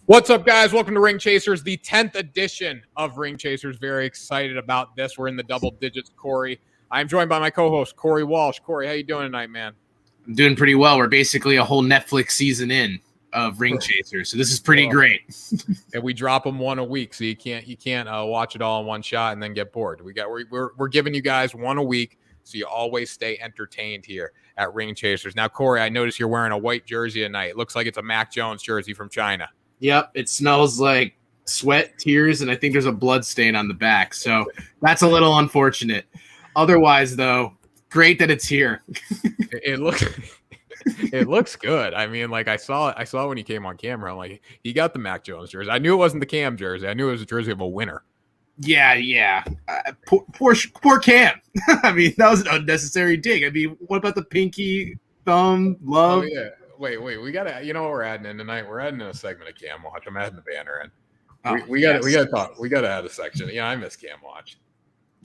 What's up, guys? Welcome to Ring Chasers, the 10th edition of Ring Chasers. Very excited about this. We're in the double digits, Corey. I'm joined by my co-host, Corey Walsh. Corey, how you doing tonight, man? I'm doing pretty well. We're basically a whole Netflix season in of Ring Chasers, so this is pretty great. And we drop them one a week, so you can't watch it all in one shot and then get bored. We're giving you guys one a week, so you always stay entertained here at Ring Chasers. Now, Corey, I noticed you're wearing a white jersey tonight. It looks like it's a Mac Jones jersey from China. Yep, it smells like sweat, tears, and I think there's a blood stain on the back. So that's a little unfortunate. Otherwise, though, great that it's here. It looks good. I mean, like I saw it when he came on camera. I'm like, he got the Mac Jones jersey. I knew it wasn't the Cam jersey. I knew it was a jersey of a winner. Yeah. Poor Cam. I mean, that was an unnecessary dig. I mean, what about the pinky, thumb, love? Oh, yeah. Wait. We gotta. You know what we're adding in tonight? We're adding in a segment of Cam Watch. I'm adding the banner in. We gotta talk. We gotta add a section. Yeah, I miss Cam Watch.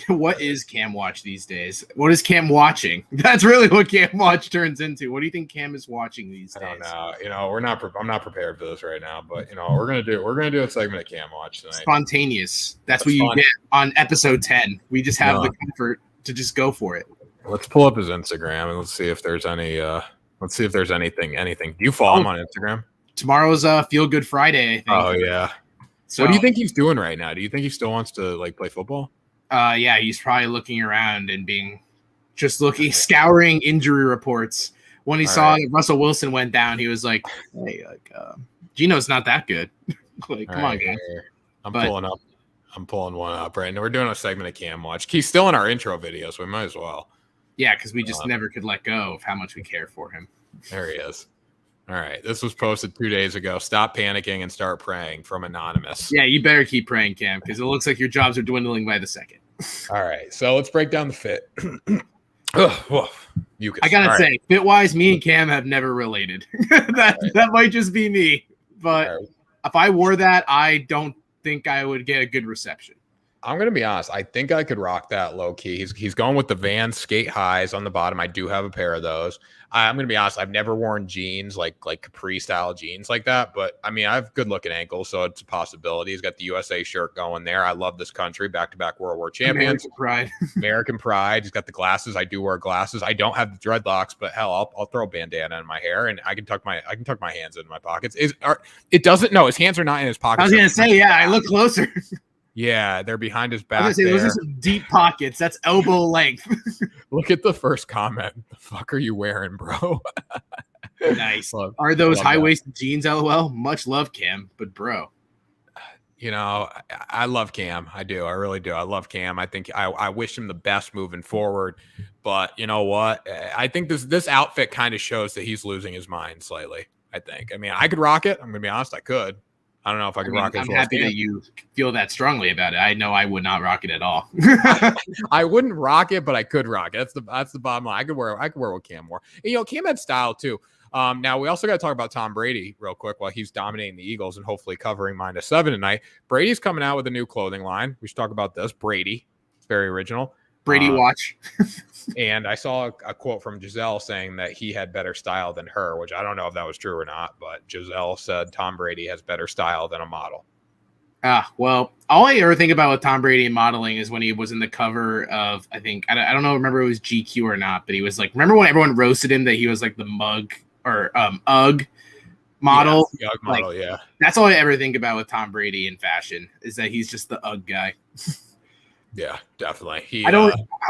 What is Cam Watch these days? What is Cam watching? That's really what Cam Watch turns into. What do you think Cam is watching these days? I don't know. You know, I'm not prepared for this right now, but you know, we're gonna do a segment of Cam Watch tonight. Spontaneous. That's what you get on episode 10. We just have the comfort to just go for it. Let's pull up his Instagram and let's see if there's any. Let's see if there's anything. Do you follow him on Instagram? Tomorrow's Feel Good Friday, I think. Oh yeah. So what do you think he's doing right now? Do you think he still wants to like play football? Yeah, he's probably looking around and scouring injury reports. When he saw that Russell Wilson went down, he was like, "Hey, Geno's not that good." Like, come on, guys. I'm pulling one up right now. We're doing a segment of Cam Watch. He's still in our intro video, so we might as well. Yeah, because we just never could let go of how much we care for him. There he is. All right. This was posted 2 days ago. Stop panicking and start praying from Anonymous. Yeah, you better keep praying, Cam, because it looks like your jobs are dwindling by the second. All right. So let's break down the fit. I got to say, fit-wise, me and Cam have never related. That might just be me. But if I wore that, I don't think I would get a good reception. I'm going to be honest. I think I could rock that low key. He's going with the Vans skate highs on the bottom. I do have a pair of those. I'm going to be honest. I've never worn jeans like capri style jeans like that. But I mean, I have good looking ankles, so it's a possibility. He's got the USA shirt going there. I love this country. Back-to-back World War champions. American pride. He's got the glasses. I do wear glasses. I don't have the dreadlocks, but hell, I'll throw a bandana in my hair and I can tuck my hands into my pockets. His hands are not in his pockets. I was going to say, yeah, I look closer. Yeah, they're behind his back. I was gonna say, those are some deep pockets. That's elbow length. Look at the first comment. The fuck are you wearing, bro? Nice. Are those high-waisted jeans, LOL? Much love, Cam, but bro. You know, I love Cam. I do. I really do. I love Cam. I think I wish him the best moving forward. But you know what? I think this outfit kind of shows that he's losing his mind slightly, I think. I mean, I could rock it. I'm going to be honest. I could. I don't know if I could rock it. I'm happy that you feel that strongly about it. I know I would not rock it at all. I wouldn't rock it, but I could rock it. That's the bottom line. I could wear what Cam wore. And, you know, Cam had style too. Now we also got to talk about Tom Brady real quick while he's dominating the Eagles and hopefully covering -7 tonight. Brady's coming out with a new clothing line. We should talk about this. Brady, it's very original. Brady watch. And I saw a quote from Giselle saying that he had better style than her, which I don't know if that was true or not, but Giselle said Tom Brady has better style than a model. Well, all I ever think about with Tom Brady and modeling is when he was in the cover of, I don't know, remember it was GQ or not, but he was like, remember when everyone roasted him that he was like the mug or UGG model? Yeah, the UGG model, yeah. That's all I ever think about with Tom Brady in fashion is that he's just the UGG guy. Yeah, definitely.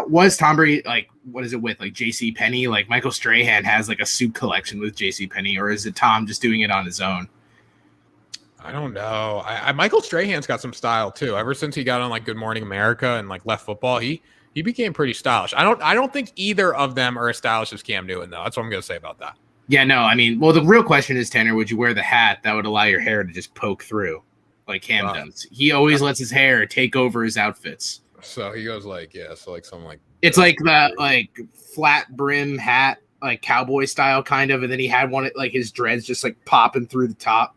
Was Tom Brady like, what is it with like JC Penney? Like Michael Strahan has like a suit collection with JC Penney, or is it Tom just doing it on his own? I don't know. Michael Strahan's got some style too. Ever since he got on like Good Morning America and like left football, he became pretty stylish. I don't think either of them are as stylish as Cam Newton though. That's what I'm gonna say about that. Yeah, no, I mean, well, the real question is, Tanner, would you wear the hat that would allow your hair to just poke through like Cam does? He always lets his hair take over his outfits. So he goes like, something like it's like the like flat brim hat, like cowboy style kind of, and then he had one like his dreads just like popping through the top.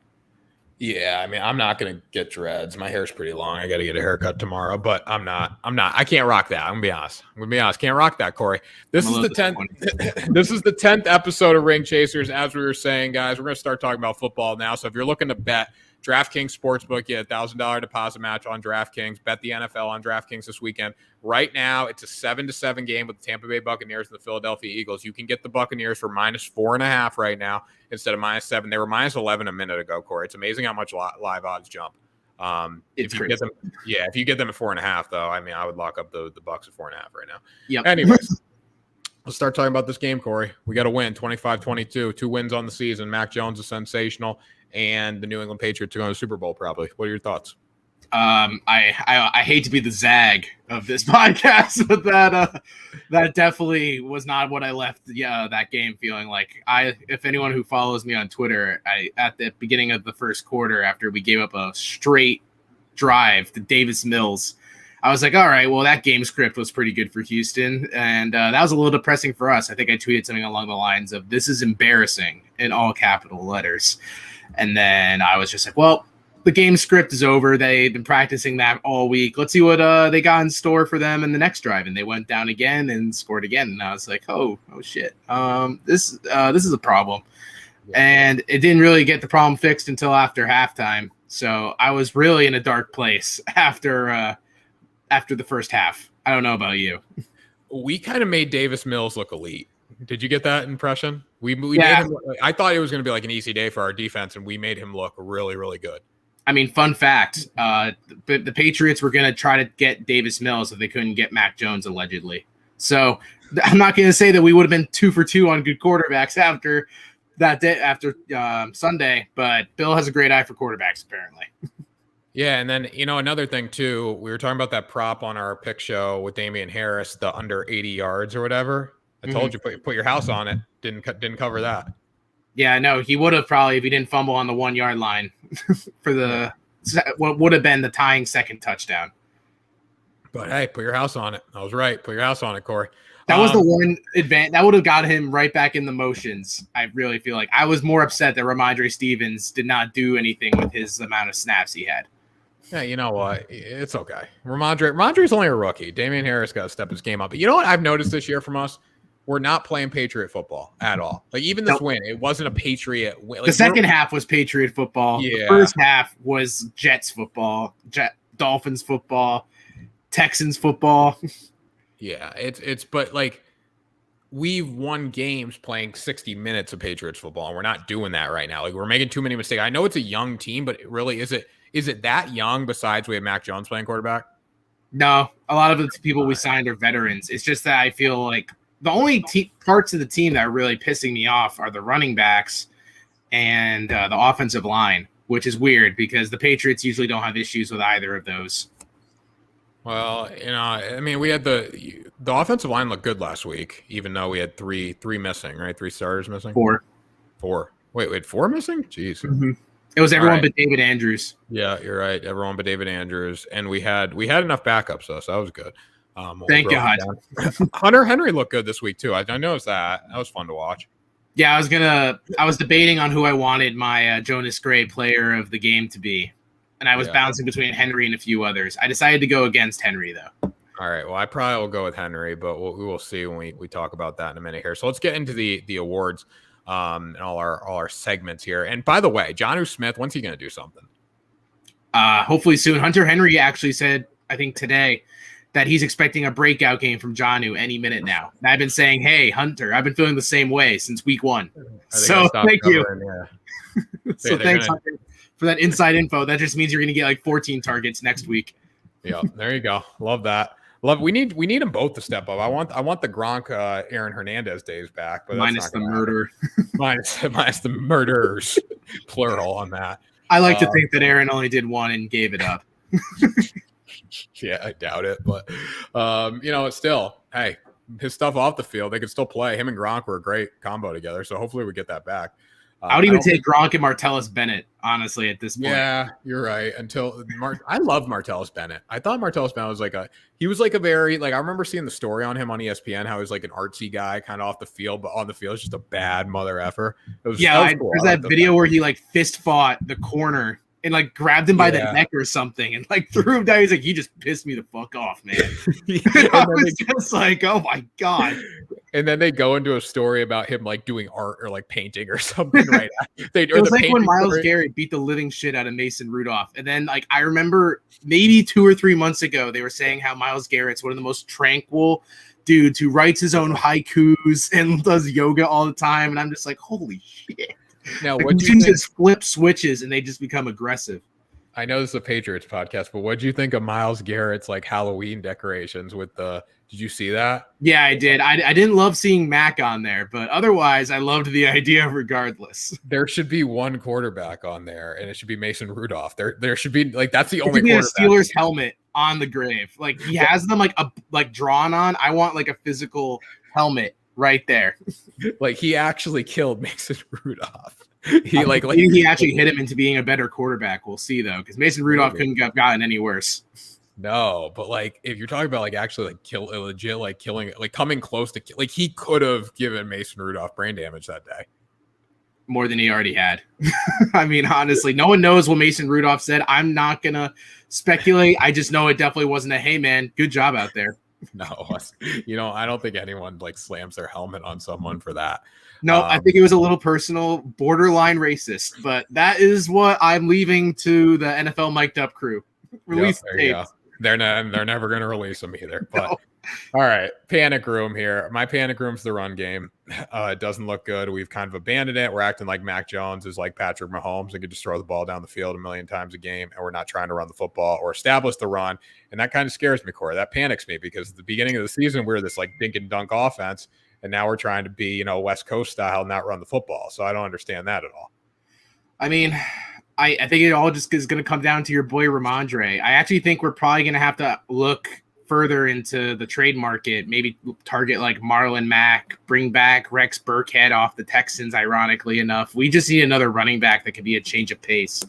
Yeah, I mean, I'm not gonna get dreads. My hair's pretty long. I got to get a haircut tomorrow, but I'm not. I can't rock that. I'm gonna be honest. Can't rock that, Corey. This is the 10th. This is the 10th episode of Ring Chasers. As we were saying, guys, we're gonna start talking about football now. So if you're looking to bet, DraftKings Sportsbook, you get a $1,000 deposit match on DraftKings. Bet the NFL on DraftKings this weekend. Right now, it's a 7-7 game with the Tampa Bay Buccaneers and the Philadelphia Eagles. You can get the Buccaneers for -4.5 right now instead of -7. They were -11 a minute ago, Corey. It's amazing how much live odds jump. If you get them, if you get them at 4.5, though, I mean, I would lock up the Bucs at 4.5 right now. Yep. Anyways, let's start talking about this game, Corey. We got to win 25-22, 2 wins on the season. Mac Jones is sensational, and the New England Patriots are going to the Super Bowl probably. What are your thoughts? I hate to be the Zag of this podcast, but that definitely was not what I left that game feeling like. If anyone who follows me on Twitter, at the beginning of the first quarter, after we gave up a straight drive to Davis Mills, I was like, all right, well, that game script was pretty good for Houston, and that was a little depressing for us. I think I tweeted something along the lines of, this is embarrassing, in all capital letters. And then I was just like, well, the game script is over. They've been practicing that all week. Let's see what they got in store for them in the next drive. And they went down again and scored again. And I was like, oh shit. This is a problem. Yeah. And it didn't really get the problem fixed until after halftime. So I was really in a dark place after the first half. I don't know about you. We kind of made Davis Mills look elite. Did you get that impression? We made him. I thought it was going to be like an easy day for our defense, and we made him look really, really good. I mean, fun fact, the Patriots were going to try to get Davis Mills if they couldn't get Mac Jones, allegedly. So I'm not going to say that we would have been 2 for 2 on good quarterbacks after that day, after Sunday, but Bill has a great eye for quarterbacks, apparently. Yeah, and then, another thing, too, we were talking about that prop on our pick show with Damian Harris, the under 80 yards or whatever. I told you, put your house on it. Didn't cover that. Yeah, no, he would have probably if he didn't fumble on the 1 yard line for what would have been the tying second touchdown. But hey, put your house on it. I was right. Put your house on it, Corey. That was the one advance that would have got him right back in the motions. I really feel like I was more upset that Ramondre Stevens did not do anything with his amount of snaps he had. Yeah, you know what? It's okay. Ramondre's only a rookie. Damian Harris got to step his game up. But you know what I've noticed this year from us? We're not playing Patriot football at all. Like, even this win, it wasn't a Patriot win. Like, the second half was Patriot football. Yeah. The first half was Jets football, Dolphins football, Texans football. Yeah, but like, we've won games playing 60 minutes of Patriots football, and we're not doing that right now. Like, we're making too many mistakes. I know it's a young team, but really, is it that young besides we have Mac Jones playing quarterback? No, a lot of the people we signed are veterans. It's just that I feel like the only parts of the team that are really pissing me off are the running backs and the offensive line, which is weird because the Patriots usually don't have issues with either of those. Well, I mean, we had the offensive line looked good last week, even though we had three missing, right? 3 starters missing. 4. Wait, we had 4 missing? Jeez. Mm-hmm. It was everyone but David Andrews. Yeah, you're right. Everyone but David Andrews, and we had enough backups though, so that was good. Thank God. Hunter Henry looked good this week too. I noticed that. That was fun to watch. Yeah, I was debating on who I wanted my Jonas Gray player of the game to be, and I was bouncing between Henry and a few others. I decided to go against Henry though. All right. Well, I probably will go with Henry, but we will see when we talk about that in a minute here. So let's get into the awards and all our segments here. And by the way, Jonnu Smith, when's he going to do something? Hopefully soon. Hunter Henry actually said, I think today, that he's expecting a breakout game from Jonnu any minute now. And I've been saying, hey, Hunter, I've been feeling the same way since week 1. So thank you. So thanks, Hunter, for that inside info. That just means you're going to get like 14 targets next week. Yeah, there you go. Love that. We need them both to step up. I want the Gronk Aaron Hernandez days back, but minus the murder. minus the murderers, plural on that. I like to think that Aaron only did 1 and gave it up. Yeah, I doubt it, but it's still, hey, his stuff off the field, they could still play. Him and Gronk were a great combo together, so hopefully we get that back. I would even take Gronk and Martellus Bennett, honestly, at this point. Yeah, you're right. I love Martellus Bennett. I thought Martellus Bennett was a very, I remember seeing the story on him on ESPN, how he was like an artsy guy kind of off the field, but on the field, just a bad mother effer. Cool. There's that video where he fist fought the corner and grabbed him by the neck or something and threw him down. He's like, he just pissed me the fuck off, man. I was just like, oh my God. And then they go into a story about him like doing art or like painting or something, right? It was like when Myles Garrett beat the living shit out of Mason Rudolph. And then like I remember maybe 2 or 3 months ago, they were saying how Myles Garrett's one of the most tranquil dudes who writes his own haikus and does yoga all the time. And I'm just like, holy shit. Now, what do you think? Just flip switches and they just become aggressive. I know this is a Patriots podcast, but what do you think of Myles Garrett's like Halloween decorations with the? Did you see that? Yeah, I did. I didn't love seeing Mac on there, but otherwise, I loved the idea regardless. There should be one quarterback on there, and it should be Mason Rudolph. There should be like that's the only quarterback. A Steelers helmet on the grave, like he has them like drawn on. I want like a physical helmet right there. Like he actually killed Mason Rudolph. He actually hit him into being a better quarterback. We'll see though, because Mason Rudolph couldn't have gotten any worse. No, but like if you're talking about like actually like legit like killing, like coming close to like he could have given Mason Rudolph brain damage that day. More than he already had. I mean, honestly, no one knows what Mason Rudolph said. I'm not gonna speculate. I just know it definitely wasn't a hey man, good job out there. No, I don't think anyone like slams their helmet on someone for that. No, I think it was a little personal, borderline racist, but that is what I'm leaving to the NFL mic'd up crew. Release tapes. They're never going to release them either. But no. All right, panic room here. My panic room's the run game. It doesn't look good. We've kind of abandoned it. We're acting like Mac Jones is like Patrick Mahomes and could just throw the ball down the field a million times a game, and we're not trying to run the football or establish the run. And that kind of scares me, Corey. That panics me because at the beginning of the season, we were this like dink and dunk offense, and now we're trying to be, West Coast style, not run the football. So I don't understand that at all. I mean, I think it all just is going to come down to your boy Ramondre. I actually think we're probably going to have to look further into the trade market, maybe target like Marlon Mack, bring back Rex Burkhead off the Texans, ironically enough. We just need another running back that could be a change of pace.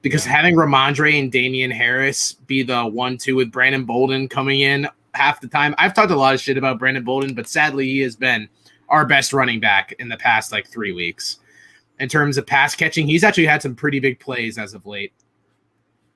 Because having Ramondre and Damian Harris be the 1-2 with Brandon Bolden coming in half the time. I've talked a lot of shit about Brandon Bolden, but sadly he has been our best running back in the past like 3 weeks. In terms of pass catching, he's actually had some pretty big plays as of late.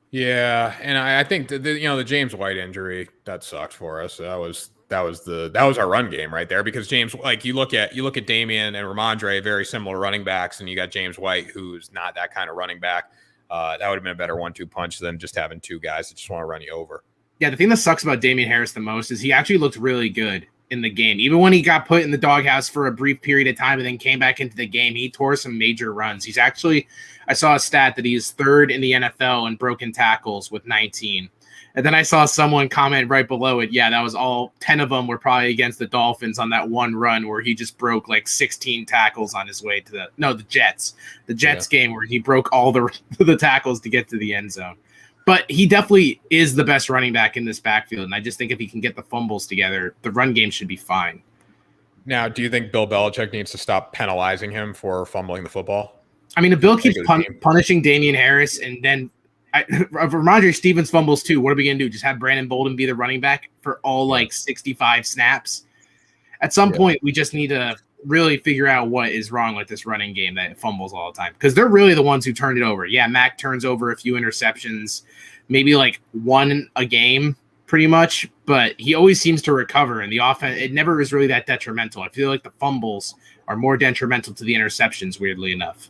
Yeah, and I think the James White injury that sucked for us. That was our run game right there because James, like you look at Damian and Ramondre, very similar running backs, and you got James White who's not that kind of running back. That would have been a better 1-2 punch than just having two guys that just want to run you over. Yeah, the thing that sucks about Damian Harris the most is he actually looked really good in the game. Even when he got put in the doghouse for a brief period of time and then came back into the game, he tore some major runs. He's actually, I saw a stat that he's third in the NFL in broken tackles with 19. And then I saw someone comment right below it. Yeah, that was all 10 of them were probably against the Dolphins on that one run where he just broke like 16 tackles on his way to the Jets. The Jets game where he broke all the tackles to get to the end zone. But he definitely is the best running back in this backfield. And I just think if he can get the fumbles together, the run game should be fine. Now, do you think Bill Belichick needs to stop penalizing him for fumbling the football? I mean, if Bill keeps punishing Damian Harris and then Ramondre Stevens fumbles too, what are we going to do? Just have Brandon Bolden be the running back for all like 65 snaps? At some point, we just need to really figure out what is wrong with this running game that it fumbles all the time because they're really the ones who turned it over. Yeah, Mac turns over a few interceptions, maybe like one a game pretty much, but he always seems to recover and the offense, it never is really that detrimental. I feel like the fumbles are more detrimental to the interceptions, weirdly enough.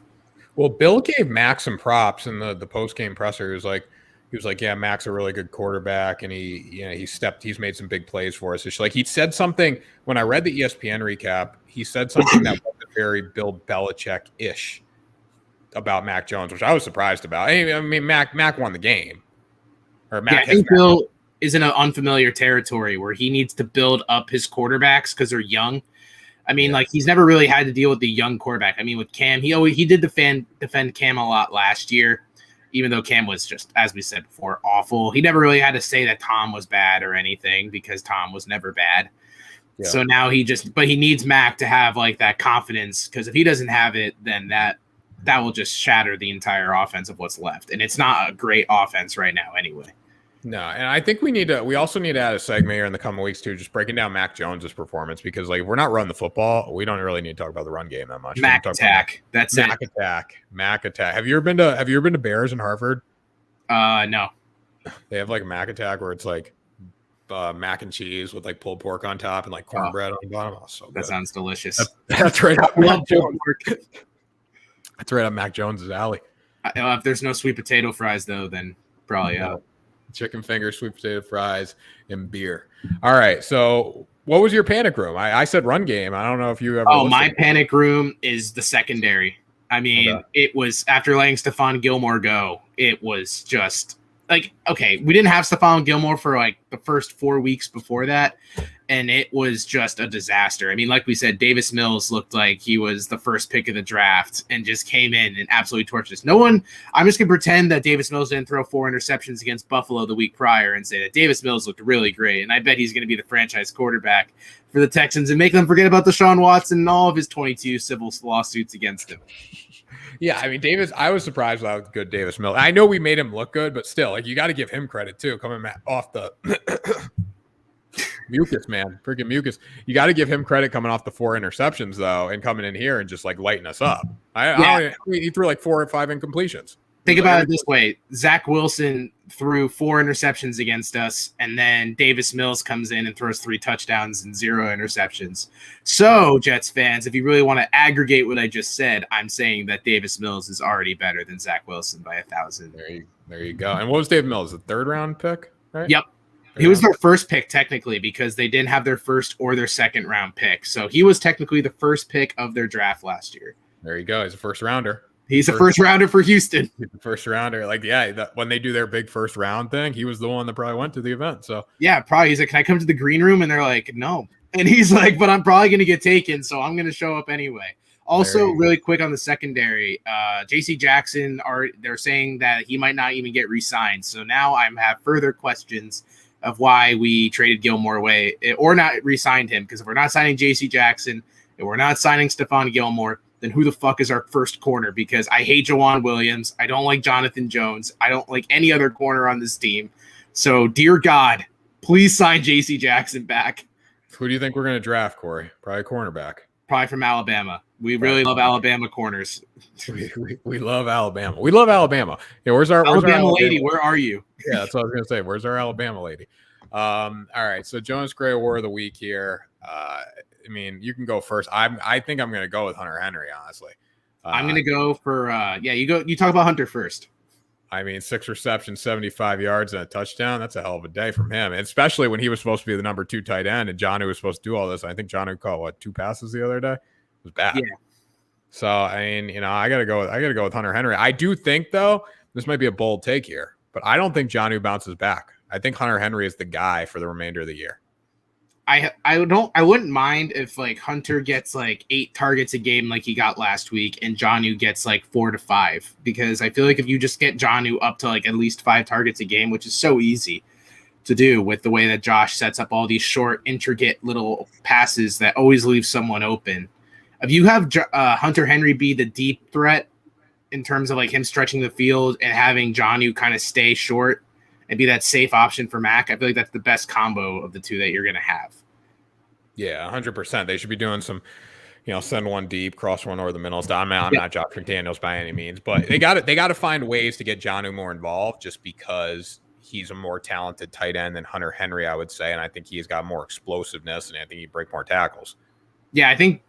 Well, Bill gave Mac some props in the post-game presser. He was like, yeah, Mac's a really good quarterback, and he's made some big plays for us. It's like he said something when I read the ESPN recap. He said something that wasn't very Bill Belichick-ish about Mac Jones, which I was surprised about. I mean, Mac won the game, or Mac. Yeah, I think Bill is in an unfamiliar territory where he needs to build up his quarterbacks because they're young. I mean, like he's never really had to deal with the young quarterback. I mean, with Cam, he did defend Cam a lot last year. Even though Cam was just, as we said before, awful. He never really had to say that Tom was bad or anything because Tom was never bad. Yeah. So now but he needs Mac to have like that confidence because if he doesn't have it, then that will just shatter the entire offense of what's left. And it's not a great offense right now anyway. No, and I think we also need to add a segment here in the coming weeks too, just breaking down Mac Jones's performance because like if we're not running the football, we don't really need to talk about the run game that much. Mac attack. That's Mac it. Mac attack. Have you ever been to Bears in Harvard? No. They have like a Mac attack where it's like mac and cheese with like pulled pork on top and like cornbread on the bottom. Oh, so good. That sounds delicious. That's right up Love Mac Jones. That's right up Mac Jones's alley. If there's no sweet potato fries though, then probably chicken fingers, sweet potato fries, and beer. All right. So what was your panic room? I said run game. I don't know if you ever. Oh, my panic room is the secondary. I mean, It was after letting Stephon Gilmore go. It was just like, okay, we didn't have Stephon Gilmore for like the first 4 weeks before that, and it was just a disaster. I mean, like we said, Davis Mills looked like he was the first pick of the draft and just came in and absolutely torched us. I'm just going to pretend that Davis Mills didn't throw 4 interceptions against Buffalo the week prior and say that Davis Mills looked really great, and I bet he's going to be the franchise quarterback for the Texans and make them forget about Deshaun Watson and all of his 22 civil lawsuits against him. Yeah, I mean, I was surprised with how good Davis Mills. I know we made him look good, but still, like, you got to give him credit too, coming off the mucus, man, freaking mucus. You got to give him credit coming off the 4 interceptions though, and coming in here and just like lighting us up. He threw like 4 or 5 incompletions. Think about it this way: Zach Wilson threw 4 interceptions against us, and then Davis Mills comes in and throws 3 touchdowns and 0 interceptions. So, Jets fans, if you really want to aggregate what I just said, I'm saying that Davis Mills is already better than Zach Wilson by 1,000. There you go. And what was Davis Mills? The 3rd round pick, right? Yep. He was their first pick technically because they didn't have their 1st or their 2nd round pick. So he was technically the first pick of their draft last year. There you go. He's a first rounder. He's a first rounder for Houston. He's a first rounder. Like, when they do their big first round thing, he was the one that probably went to the event. So yeah, probably. He's like, can I come to the green room? And they're like, no. And he's like, but I'm probably going to get taken, so I'm going to show up anyway. Also, really quick on the secondary, J.C. Jackson, they're saying that he might not even get re-signed. So now I have further questions of why we traded Gilmore away or not re-signed him. Because if we're not signing J.C. Jackson and we're not signing Stephon Gilmore, then who the fuck is our first corner? Because I hate Jawan Williams. I don't like Jonathan Jones. I don't like any other corner on this team. So, dear God, please sign J.C. Jackson back. Who do you think we're going to draft, Corey? Probably cornerback. Probably from Alabama. We really love Alabama corners. We love Alabama. We love Alabama. Yeah, where's our Alabama lady? Where are you? Yeah, that's what I was going to say. Where's our Alabama lady? All right, so Jonas Gray Award of the Week here. I mean, you can go first. I think I'm going to go with Hunter Henry, honestly. I'm going to go for you go. You talk about Hunter first. I mean, 6 receptions, 75 yards, and a touchdown. That's a hell of a day from him, and especially when he was supposed to be the number 2 tight end, and Jonnu was supposed to do all this. I think Jonnu caught 2 passes the other day. It was bad. Yeah. So I mean, I gotta go with Hunter Henry. I do think though, this might be a bold take here, but I don't think Jonnu bounces back. I think Hunter Henry is the guy for the remainder of the year. I wouldn't mind if like Hunter gets like 8 targets a game like he got last week and Jonnu gets like 4 to 5, because I feel like if you just get Jonnu up to like at least 5 targets a game, which is so easy to do with the way that Josh sets up all these short, intricate little passes that always leave someone open. If you have Hunter Henry be the deep threat in terms of like him stretching the field and having Jonnu kind of stay short and be that safe option for Mac, I feel like that's the best combo of the two that you're going to have. Yeah, 100%. They should be doing some, send one deep, cross one over the middle. I'm not Josh McDaniels by any means, but they got to find ways to get Jonnu more involved just because he's a more talented tight end than Hunter Henry, I would say. And I think he's got more explosiveness and I think he'd break more tackles. Yeah, I think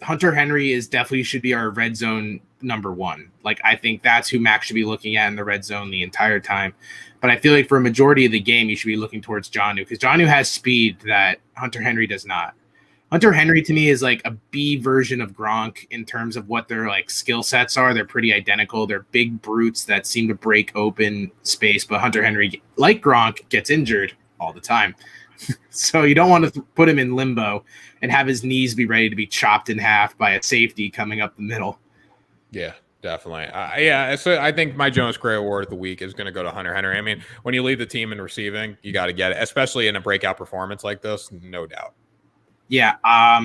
Hunter Henry definitely should be our red zone number 1. Like, I think that's who Mac should be looking at in the red zone the entire time. But I feel like for a majority of the game, you should be looking towards Jonnu because Jonnu has speed that Hunter Henry does not. Hunter Henry to me is like a B version of Gronk in terms of what their like skill sets are. They're pretty identical. They're big brutes that seem to break open space. But Hunter Henry, like Gronk, gets injured all the time. So you don't want to put him in limbo and have his knees be ready to be chopped in half by a safety coming up the middle. Yeah, definitely. So I think my Jonas Gray Award of the Week is going to go to Hunter Henry. I mean, when you lead the team in receiving, you got to get it, especially in a breakout performance like this, no doubt. Yeah, I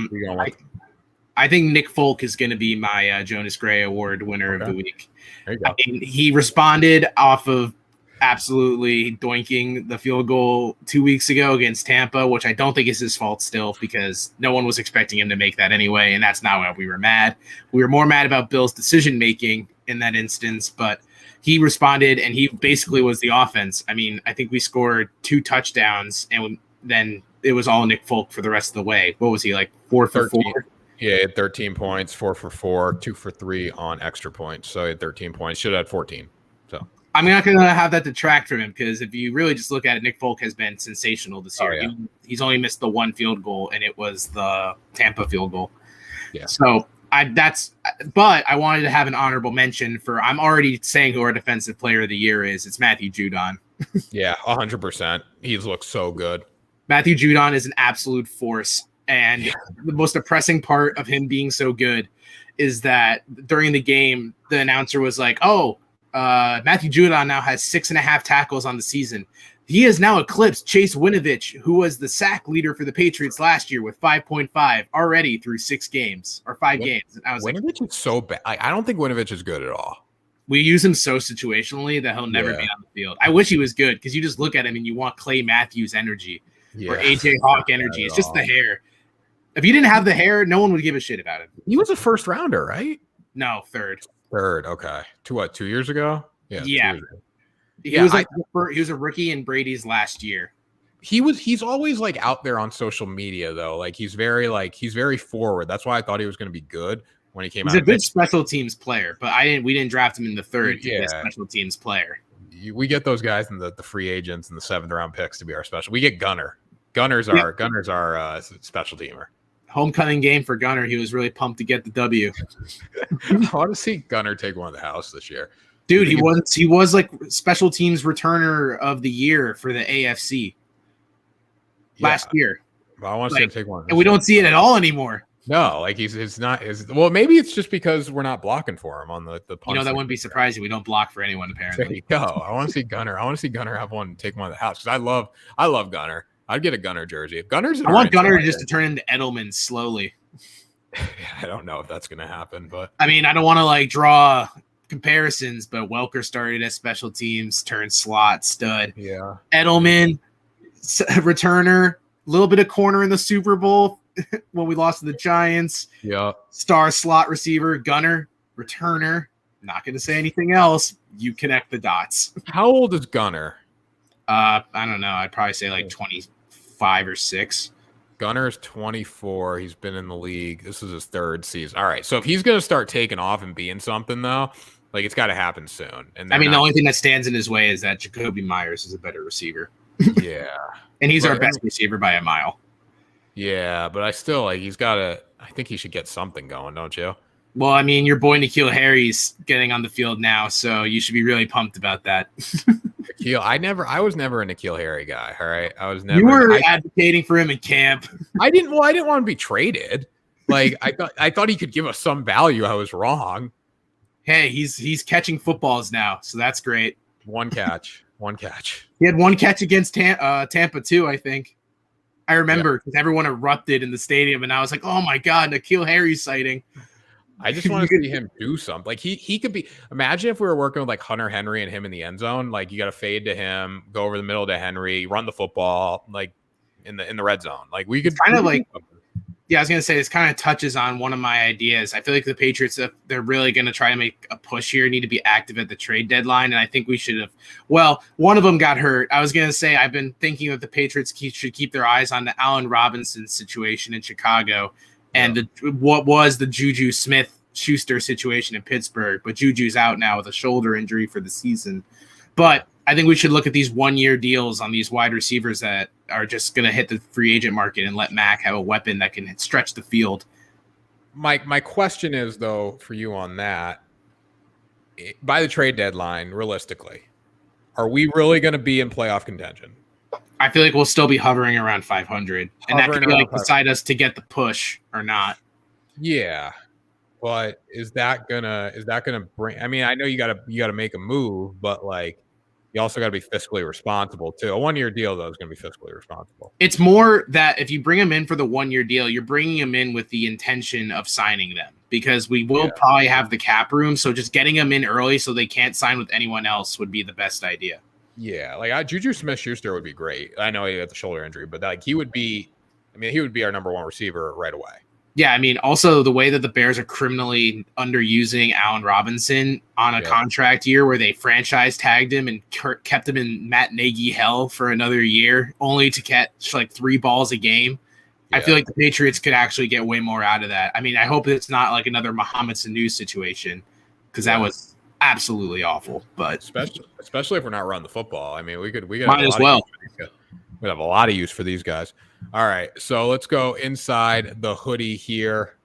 think Nick Folk is going to be my Jonas Gray Award winner of the week. There you go. I mean, he responded off of absolutely doinking the field goal 2 weeks ago against Tampa, which I don't think is his fault still because no one was expecting him to make that anyway, and that's not why we were mad. We were more mad about Bill's decision-making in that instance, but he responded, and he basically was the offense. I mean, I think we scored 2 touchdowns, and then it was all Nick Folk for the rest of the way. What was he, like 4 for 4? Yeah, he had 13 points, 4 for 4, 2 for 3 on extra points. So he had 13 points. Should have had 14. So I'm not going to have that detract from him, because if you really just look at it, Nick Folk has been sensational this year. Yeah. He's only missed the 1 field goal, and it was the Tampa field goal. Yeah. So but I wanted to have an honorable mention for, I'm already saying who our defensive player of the year is. It's Matthew Judon. Yeah, 100%. He looks so good. Matthew Judon is an absolute force. And the most depressing part of him being so good is that during the game, the announcer was like, Matthew Judon now has 6.5 tackles on the season. He has now eclipsed Chase Winovich, who was the sack leader for the Patriots last year with 5.5 already through 6 games or 5 games. And I was Winovich is so bad. I don't think Winovich is good at all. We use him so situationally that he'll never be on the field. I wish he was good, because you just look at him and you want Clay Matthews energy or AJ Hawk energy. It's just the hair. If he didn't have the hair, no one would give a shit about him. He was a first rounder, right? No, third. Okay. 2 years ago? Yeah. 2 years ago. He was a rookie in Brady's last year. He's always like out there on social media though. Like he's very forward. That's why I thought he was going to be good when he came out. He's a good special teams player, but we didn't draft him in the third to be a special teams player. We get those guys in the free agents and the 7th round picks to be our special. We get Gunner. Gunner's our special teamer. Homecoming game for Gunner. He was really pumped to get the W. I want to see Gunner take one of the house this year. Dude, he was like special teams returner of the year for the AFC last year. Well, I want to see him take one. And we don't see it at all anymore. No, like well, maybe it's just because we're not blocking for him on the punch. That wouldn't be surprising. We don't block for anyone, apparently. There you go. I want to see Gunner. I want to see Gunner have one and take one of the house, because I love Gunner. I'd get a Gunner jersey. If Gunner's I want Gunner just to turn into Edelman slowly. I don't know if that's going to happen, but I mean, I don't want to like draw comparisons, but Welker started as special teams, turned slot stud. Yeah. Edelman, returner, a little bit of corner in the Super Bowl when we lost to the Giants. Yeah. Star slot receiver, Gunner, returner. Not going to say anything else. You connect the dots. How old is Gunner? I don't know. I'd probably say like 25 or 6. Gunner's 24. He's been in the league. This is his 3rd season. All right. So if he's going to start taking off and being something, though, like it's got to happen soon. And I mean, the only thing that stands in his way is that Jacoby Myers is a better receiver. Yeah. And he's our best receiver by a mile. Yeah. But I still I think he should get something going, don't you? Well, I mean, your boy N'Keal Harry's getting on the field now, so you should be really pumped about that. I was never a N'Keal Harry guy. All right, I was never. You were advocating for him in camp. I didn't want to be traded. Like I thought he could give us some value. I was wrong. Hey, he's catching footballs now, so that's great. One catch. He had 1 catch against Tampa too, I think. I remember because everyone erupted in the stadium, and I was like, "Oh my god, N'Keal Harry sighting!" I just want to see him do something. Like he could be. Imagine if we were working with like Hunter Henry and him in the end zone. Like you got to fade to him, go over the middle to Henry, run the football like in the red zone. Like we could kind of like. Yeah, I was gonna say this kind of touches on one of my ideas. I feel like the Patriots, if they're really gonna try to make a push here, need to be active at the trade deadline. And I think we should have. Well, one of them got hurt. I was gonna say I've been thinking that the Patriots should keep their eyes on the Allen Robinson situation in Chicago, and what was the Juju Smith-Schuster situation in Pittsburgh. But Juju's out now with a shoulder injury for the season. But I think we should look at these 1-year deals on these wide receivers that are just going to hit the free agent market and let Mac have a weapon that can stretch the field. My question is, though, for you on that, by the trade deadline, realistically, are we really going to be in playoff contention? I feel like we'll still be hovering around 500. And that could like decide us to get the push or not. Yeah. But is that gonna bring, I mean, I know you gotta make a move, but like you also got to be fiscally responsible too. A 1-year deal, though, is going to be fiscally responsible. It's more that if you bring them in for the 1-year deal, you're bringing them in with the intention of signing them because we will probably have the cap room. So just getting them in early so they can't sign with anyone else would be the best idea. Yeah, like Juju Smith-Schuster would be great. I know he had the shoulder injury, but like he would be our number 1 receiver right away. Yeah, I mean, also the way that the Bears are criminally underusing Allen Robinson on a contract year where they franchise tagged him and kept him in Matt Nagy hell for another year, only to catch like 3 balls a game. I feel like the Patriots could actually get way more out of that. I mean, I hope it's not like another Mohamed Sanu situation, because that was absolutely awful. But especially if we're not running the football. I mean, we could might as well. We'd have a lot of use for these guys. All right, so let's go inside the hoodie here.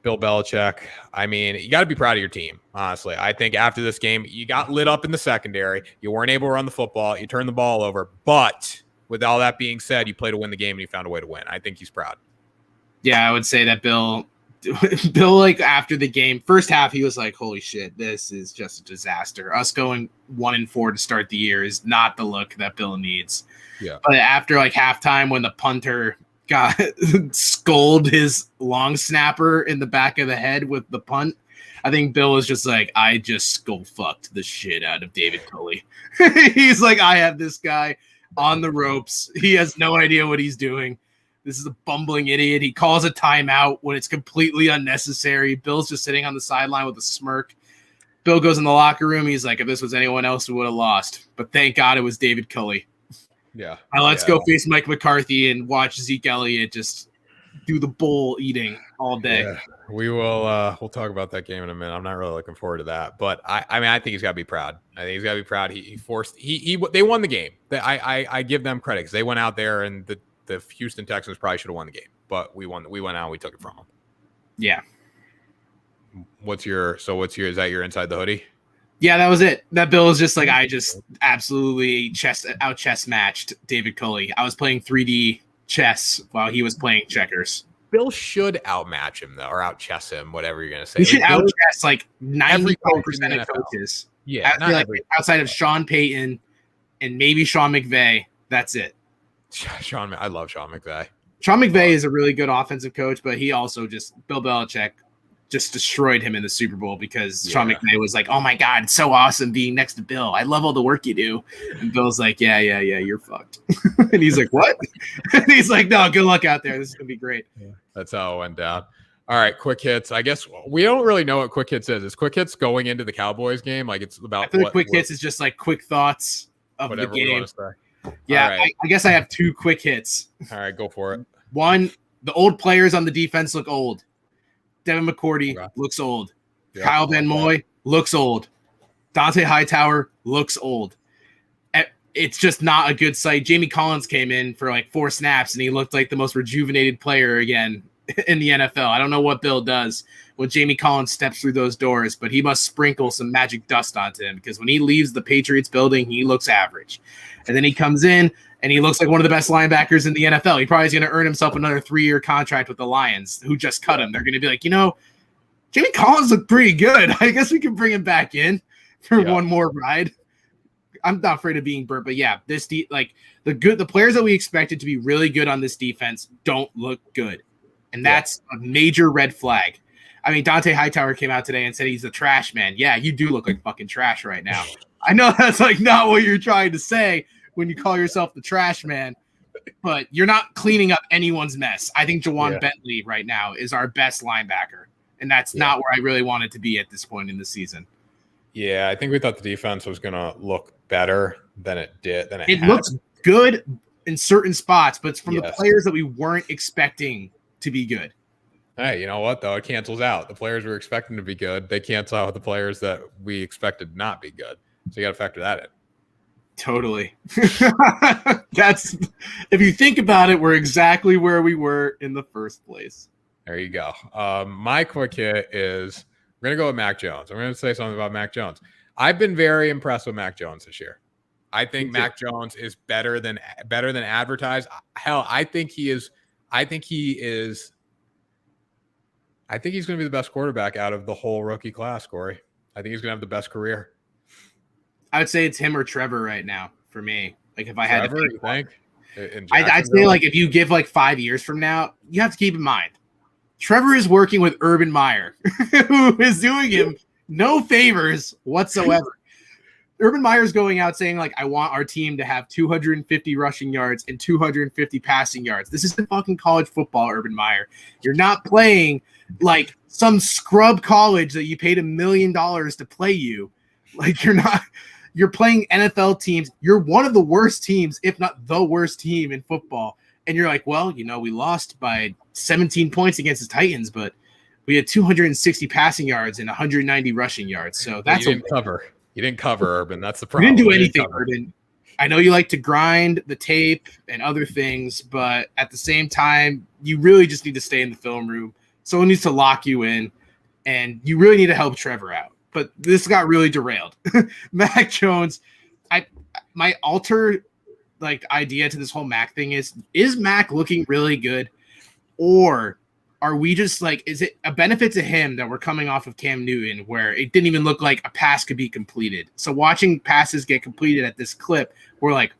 Bill Belichick. I mean, you got to be proud of your team, honestly. I think after this game, you got lit up in the secondary. You weren't able to run the football. You turned the ball over. But with all that being said, you played to win the game and you found a way to win. I think he's proud. Yeah, I would say that Bill, like after the game, first half, he was like, holy shit, this is just a disaster. Us going 1-4 to start the year is not the look that Bill needs. Yeah. But after like halftime, when the punter got scolded his long snapper in the back of the head with the punt, I think Bill was just like, I just skull fucked the shit out of David Culley. He's like, I have this guy on the ropes. He has no idea what he's doing. This is a bumbling idiot. He calls a timeout when it's completely unnecessary. Bill's just sitting on the sideline with a smirk. Bill goes in the locker room. He's like, if this was anyone else, we would have lost. But thank God it was David Culley. Yeah. Now let's go face Mike McCarthy and watch Zeke Elliott just do the bull eating all day. Yeah. We will we'll talk about that game in a minute. I'm not really looking forward to that. But I mean, I think he's got to be proud. I think he's got to be proud. They won the game. I give them credit because they went out there and the Houston Texans probably should have won the game. But we won. We went out and we took it from them. Yeah. Is that your inside the hoodie? Yeah, that was it. That Bill was just like, I just absolutely chess matched David Culley. I was playing 3D chess while he was playing checkers. Bill should outmatch him though, or outchess him, whatever you're gonna say. He should outchess like 95% of coaches. Yeah, I feel like outside of Sean Payton and maybe Sean McVay, that's it. I love Sean McVay. Sean McVay is a really good offensive coach, but he also Bill Belichick just destroyed him in the Super Bowl because Sean McVay was like, oh my God, it's so awesome being next to Bill. I love all the work you do. And Bill's like, yeah, you're fucked. And he's like, what? And he's like, no, good luck out there. This is going to be great. Yeah, that's how it went down. All right, quick hits. I guess we don't really know what quick hits is. Is quick hits going into the Cowboys game? Like it's about I feel like quick hits is just like quick thoughts of the game. Yeah, right. I guess I have 2 quick hits. All right, go for it. One, the old players on the defense look old. Devin McCourty looks old. Yeah, Kyle Van Noy looks old. Dante Hightower looks old. It's just not a good sight. Jamie Collins came in for like 4 snaps, and he looked like the most rejuvenated player again in the NFL. I don't know what Bill does when Jamie Collins steps through those doors, but he must sprinkle some magic dust onto him because when he leaves the Patriots building, he looks average. And then he comes in, and he looks like one of the best linebackers in the NFL. He probably is going to earn himself another 3-year contract with the Lions, who just cut him. They're going to be like, Jamie Collins looked pretty good. I guess we can bring him back in for one more ride. I'm not afraid of being burnt, but yeah, the players that we expected to be really good on this defense don't look good, and that's a major red flag. I mean, Dante Hightower came out today and said he's a trash man. Yeah, you do look like fucking trash right now. I know that's like not what you're trying to say when you call yourself the trash man, but you're not cleaning up anyone's mess. I think Jawan Bentley right now is our best linebacker, and that's not where I really wanted to be at this point in the season. Yeah, I think we thought the defense was going to look better than it did. It looks good in certain spots, but it's from the players that we weren't expecting to be good. Hey, you know what, though? It cancels out. The players we were expecting to be good, they cancel out the players that we expected not be good. So you got to factor that in. Totally. That's, if you think about it, we're exactly where we were in the first place. There you go. My quick hit is we're going to go with Mac Jones. I'm going to say something about Mac Jones. I've been very impressed with Mac Jones this year. I think Mac Jones is better than advertised. Hell, I think he's going to be the best quarterback out of the whole rookie class, Corey. I think he's going to have the best career. I would say it's him or Trevor right now for me. Like if I had to pick one. I'd say like if you give like 5 years from now, you have to keep in mind Trevor is working with Urban Meyer, who is doing him no favors whatsoever. Urban Meyer's going out saying, like, I want our team to have 250 rushing yards and 250 passing yards. This isn't fucking college football, Urban Meyer. You're not playing like some scrub college that you paid $1 million to play you. Like, you're playing NFL teams. You're one of the worst teams, if not the worst team in football. And you're like, well, we lost by 17 points against the Titans, but we had 260 passing yards and 190 rushing yards. So that's you didn't cover. You didn't cover, Urban. That's the problem. You didn't do anything, Urban. I know you like to grind the tape and other things, but at the same time, you really just need to stay in the film room. Someone needs to lock you in, and you really need to help Trevor out. But this got really derailed. Mac Jones, my idea to this whole Mac thing is Mac looking really good, or are we just like, is it a benefit to him that we're coming off of Cam Newton where it didn't even look like a pass could be completed? So watching passes get completed at this clip, we're like,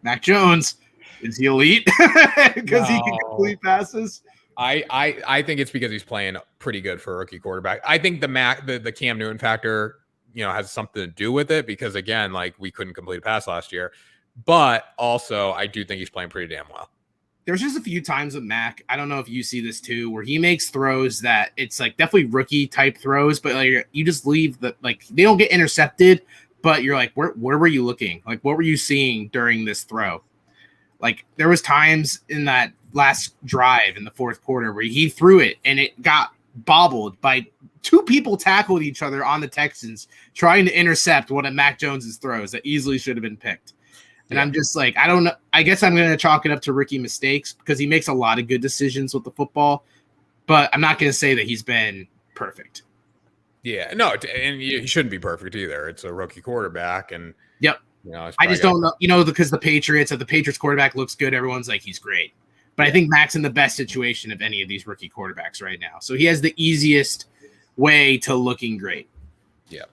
Mac Jones, is he elite? Because he can complete passes. I think it's because he's playing pretty good for a rookie quarterback. I think the Cam Newton factor, has something to do with it because, again, like, we couldn't complete a pass last year. But also, I do think he's playing pretty damn well. There's just a few times with Mac, I don't know if you see this too, where he makes throws that it's like definitely rookie type throws, but like you just leave they don't get intercepted, but you're like, where were you looking? Like, what were you seeing during this throw? Like, there was times in that last drive in the fourth quarter where he threw it and it got bobbled by two people tackled each other on the Texans trying to intercept one of Mac Jones's throws that easily should have been picked. And I'm just like, I don't know. I guess I'm going to chalk it up to rookie mistakes because he makes a lot of good decisions with the football, but I'm not going to say that he's been perfect. Yeah, no, and he shouldn't be perfect either. It's a rookie quarterback, and yep. I just don't know, because the Patriots, if the Patriots quarterback looks good, everyone's like, he's great. But I think Mac's in the best situation of any of these rookie quarterbacks right now. So he has the easiest way to looking great. Yeah.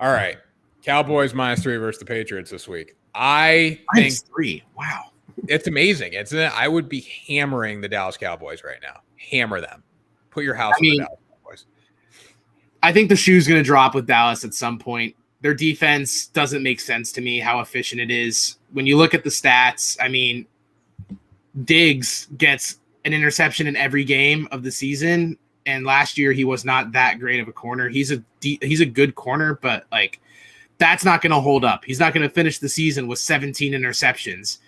All right. Cowboys -3 versus the Patriots this week. I think -3. Wow. It's amazing. I would be hammering the Dallas Cowboys right now. Hammer them. Put your house on the Dallas Cowboys. I think the shoe's going to drop with Dallas at some point. Their defense doesn't make sense to me, how efficient it is. When you look at the stats, I mean, Diggs gets an interception in every game of the season, and last year he was not that great of a corner. He's a good corner, but like, that's not going to hold up. He's not going to finish the season with 17 interceptions.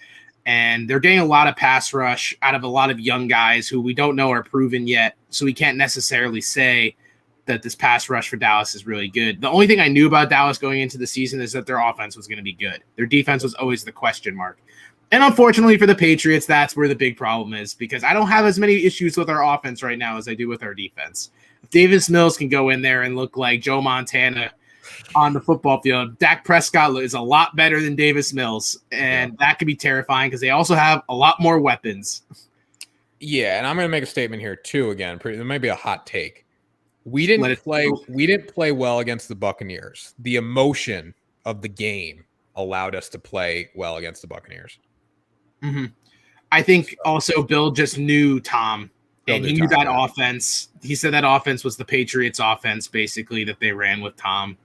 And they're getting a lot of pass rush out of a lot of young guys who we don't know are proven yet. So we can't necessarily say that this pass rush for Dallas is really good. The only thing I knew about Dallas going into the season is that their offense was going to be good. Their defense was always the question mark. And unfortunately for the Patriots, that's where the big problem is, because I don't have as many issues with our offense right now as I do with our defense. If Davis Mills can go in there and look like Joe Montana on the football field, Dak Prescott is a lot better than Davis Mills, and that could be terrifying because they also have a lot more weapons. Yeah, and I'm going to make a statement here too. Again, there might be a hot take. We didn't play well against the Buccaneers. The emotion of the game allowed us to play well against the Buccaneers. Mm-hmm. I think also Bill just knew Tom. And he knew that offense. He said that offense was the Patriots offense, basically, that they ran with Tom,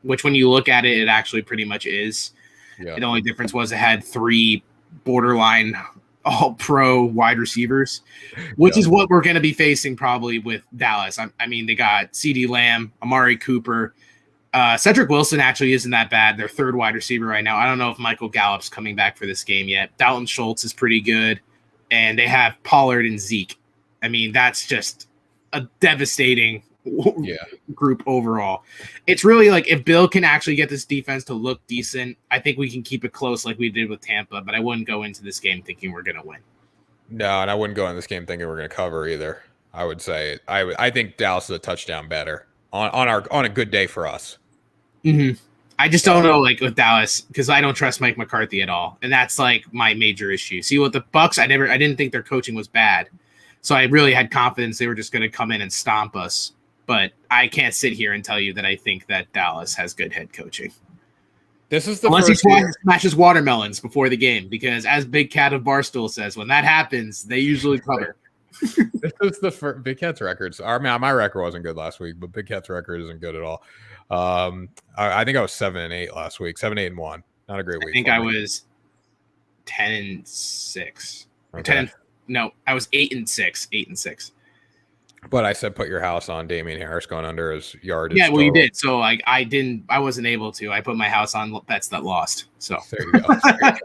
which when you look at it, it actually pretty much is. Yeah. The only difference was it had 3 borderline all-pro wide receivers, which is what we're going to be facing probably with Dallas. I mean, they got CeeDee Lamb, Amari Cooper. Cedric Wilson actually isn't that bad. Their 3rd wide receiver right now. I don't know if Michael Gallup's coming back for this game yet. Dalton Schultz is pretty good. And they have Pollard and Zeke. I mean, that's just a devastating group overall. It's really like if Bill can actually get this defense to look decent, I think we can keep it close like we did with Tampa, but I wouldn't go into this game thinking we're going to win. No, and I wouldn't go in this game thinking we're going to cover either. I would say I think Dallas is a touchdown better on a good day for us. Mm-hmm. I just don't know, like with Dallas, because I don't trust Mike McCarthy at all, and that's like my major issue. See, with the Bucs, I didn't think their coaching was bad. So I really had confidence they were just going to come in and stomp us. But I can't sit here and tell you that I think that Dallas has good head coaching. This is the unless he smashes watermelons before the game, because as Big Cat of Barstool says, when that happens, they usually cover. This is the Big Cat's records. My record wasn't good last week, but Big Cat's record isn't good at all. I think I was 7-8 last week. 7-8-1. Not a great week. I think I was 10-6. Okay. I was 8-6. 8-6. But I said put your house on Damian Harris going under his yardage. Yeah, well, you did. So like I wasn't able to. I put my house on bets that lost. So there you go. There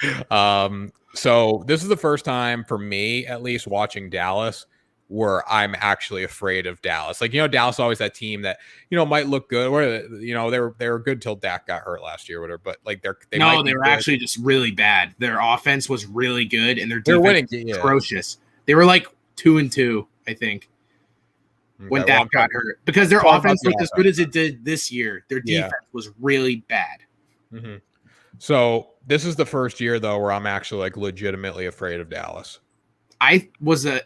you go. So this is the first time for me, at least, watching Dallas where I'm actually afraid of Dallas. Like, Dallas always that team that, might look good. Or, they were good till Dak got hurt last year, whatever. But like they were actually just really bad. Their offense was really good, and their defense was atrocious. They were like 2-2, I think, when Dak got hurt, because their offense looked as good as it did this year. Their defense was really bad. Mm-hmm. So this is the first year though where I'm actually like legitimately afraid of Dallas. I was a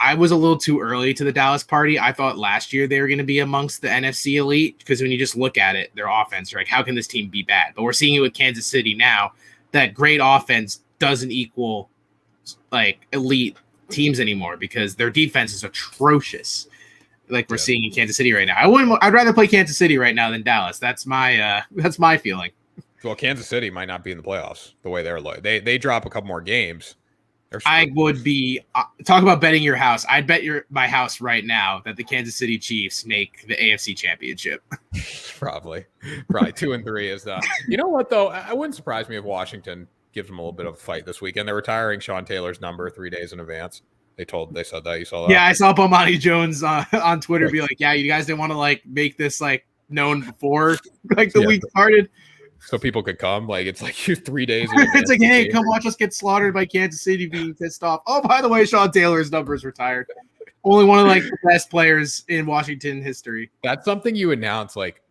little too early to the Dallas party. I thought last year they were going to be amongst the NFC elite, because when you just look at it, their offense, you're like, how can this team be bad? But we're seeing it with Kansas City now. That great offense doesn't equal like elite teams anymore, because their defense is atrocious. Like we're seeing in Kansas City right now. I'd rather play Kansas City right now than Dallas. That's my feeling. Well, Kansas City might not be in the playoffs the way they're like. They drop a couple more games. I would be talk about betting your house. I'd bet my house right now that the Kansas City Chiefs make the AFC Championship. Probably 2-3 is that. You know what though? I wouldn't surprise me if Washington gives them a little bit of a fight this weekend. They're retiring Sean Taylor's number 3 days in advance. They said that. You saw that? Yeah, I saw Bomani Jones on Twitter be like, "Yeah, you guys didn't want to like make this like known before like the week started." So people could come. Like, it's like 3 days. It's like, hey, come watch us get slaughtered by Kansas City being pissed off. Oh, by the way, Sean Taylor's number is retired. Only one of like the best players in Washington history. That's something you announce like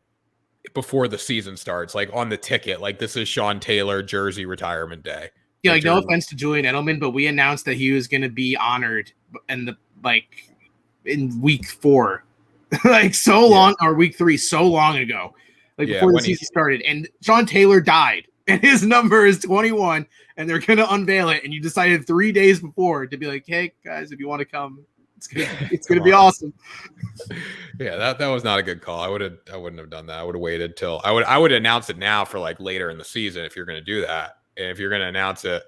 before the season starts, like on the ticket. Like, this is Sean Taylor jersey retirement day. Yeah, like no offense to Julian Edelman, but we announced that he was going to be honored in week 4, like so long, or week 3, so long ago. Like before the season started, and Sean Taylor died, and his number is 21, and they're gonna unveil it. And you decided 3 days before to be like, "Hey guys, if you want to come, it's gonna be awesome." Yeah, that was not a good call. I wouldn't have done that. I would have waited till I would announce it now for like later in the season if you're gonna do that, and if you're gonna announce it.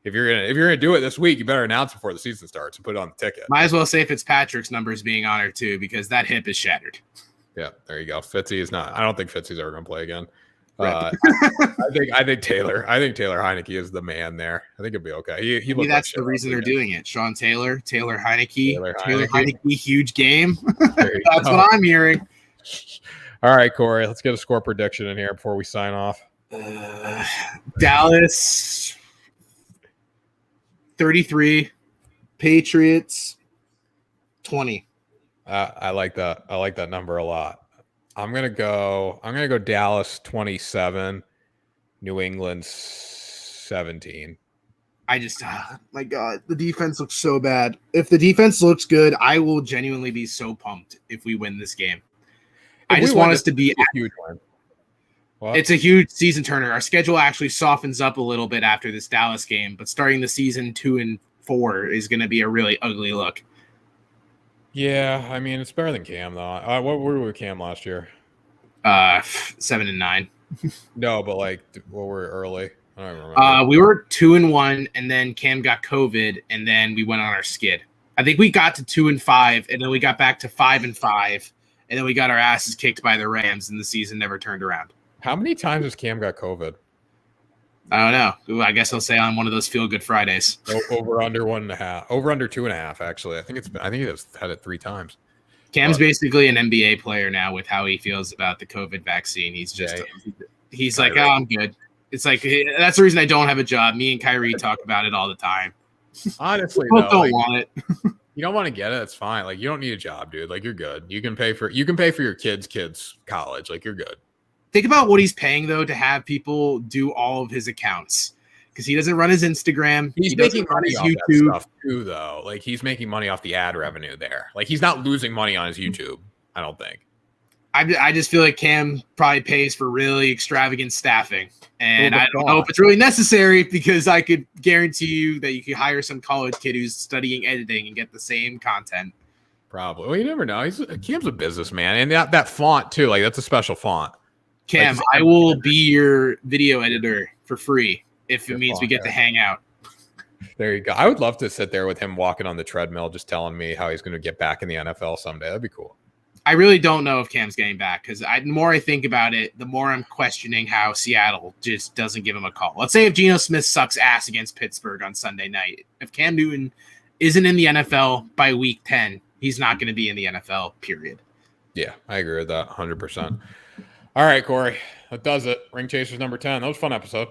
If you're gonna do it this week, you better announce it before the season starts and put it on the ticket. Might as well say Fitzpatrick's number is being honored too, because that hip is shattered. Yeah, there you go. Fitzy is not. I don't think Fitzy's ever going to play again. I think Taylor Heineke is the man there. I think it'll be okay. He that's the reason they're doing it. Sean Taylor Heineke, huge game. That's what I'm hearing. All right, Corey, let's get a score prediction in here before we sign off. Dallas 33, Patriots 20. I like that. I like that number a lot. I'm gonna go Dallas 27, New England 17. My God, the defense looks so bad. If the defense looks good, I will genuinely be so pumped if we win this game. I just want us to be a huge win. It's a huge season turner. Our schedule actually softens up a little bit after this Dallas game, but starting the season 2-4 is going to be a really ugly look. Yeah, I mean, it's better than Cam though. What were we with Cam last year? 7-9. No, but like, what were early? I don't remember. We were 2-1, and then Cam got COVID, and then we went on our skid. I think we got to 2-5, and then we got back to 5-5, and then we got our asses kicked by the Rams, and the season never turned around. How many times has Cam got COVID? I don't know. I guess I'll say on one of those feel good Fridays. Over under 1.5. Over under 2.5. Actually, I think he's had it 3 times. Cam's basically an NBA player now with how he feels about the COVID vaccine. He's like, oh, I'm good. It's like that's the reason I don't have a job. Me and Kyrie talk about it all the time. Honestly, don't want it. You don't want to get it. It's fine. Like, you don't need a job, dude. Like, you're good. You can pay for your kids' college. Like, you're good. Think about what he's paying, though, to have people do all of his accounts, because he doesn't run his Instagram. He doesn't run his YouTube stuff too, though. Like, he's making money off the ad revenue there. Like, he's not losing money on his YouTube, I don't think. I just feel like Cam probably pays for really extravagant staffing. And I don't know if it's really necessary, because I could guarantee you that you could hire some college kid who's studying editing and get the same content. Probably. Well, you never know. Cam's a businessman, and that font too. Like that's a special font. Cam, Like, I will be your video editor for free if it means we get to hang out. There you go. I would love to sit there with him walking on the treadmill, just telling me how he's going to get back in the NFL someday. That'd be cool. I really don't know if Cam's getting back because the more I think about it, the more I'm questioning how Seattle just doesn't give him a call. Let's say if Geno Smith sucks ass against Pittsburgh on Sunday night, if Cam Newton isn't in the NFL by week 10, he's not going to be in the NFL, period. Yeah, I agree with that 100%. All right, Corey, that does it. Ring Chasers number 10. That was a fun episode.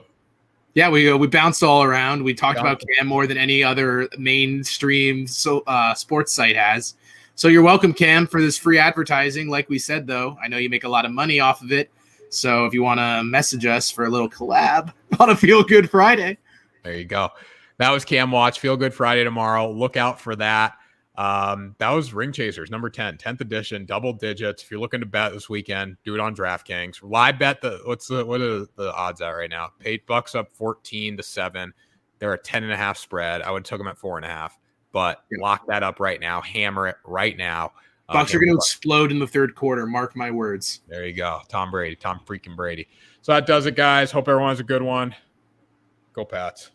Yeah, we bounced all around. We talked about Cam more than any other mainstream sports site has. So you're welcome, Cam, for this free advertising. Like we said, though, I know you make a lot of money off of it. So if you want to message us for a little collab on a Feel Good Friday. There you go. That was Cam Watch. Feel Good Friday tomorrow. Look out for that. That was Ring Chasers, number 10, 10th edition, double digits. If you're looking to bet this weekend, do it on DraftKings. Live bet, what are the odds at right now? Bucks up 14-7. They're a 10.5 spread. I would have took them at 4.5. But lock that up right now. Hammer it right now. Bucks are going to explode in the third quarter. Mark my words. There you go. Tom freaking Brady. So that does it, guys. Hope everyone has a good one. Go Pats.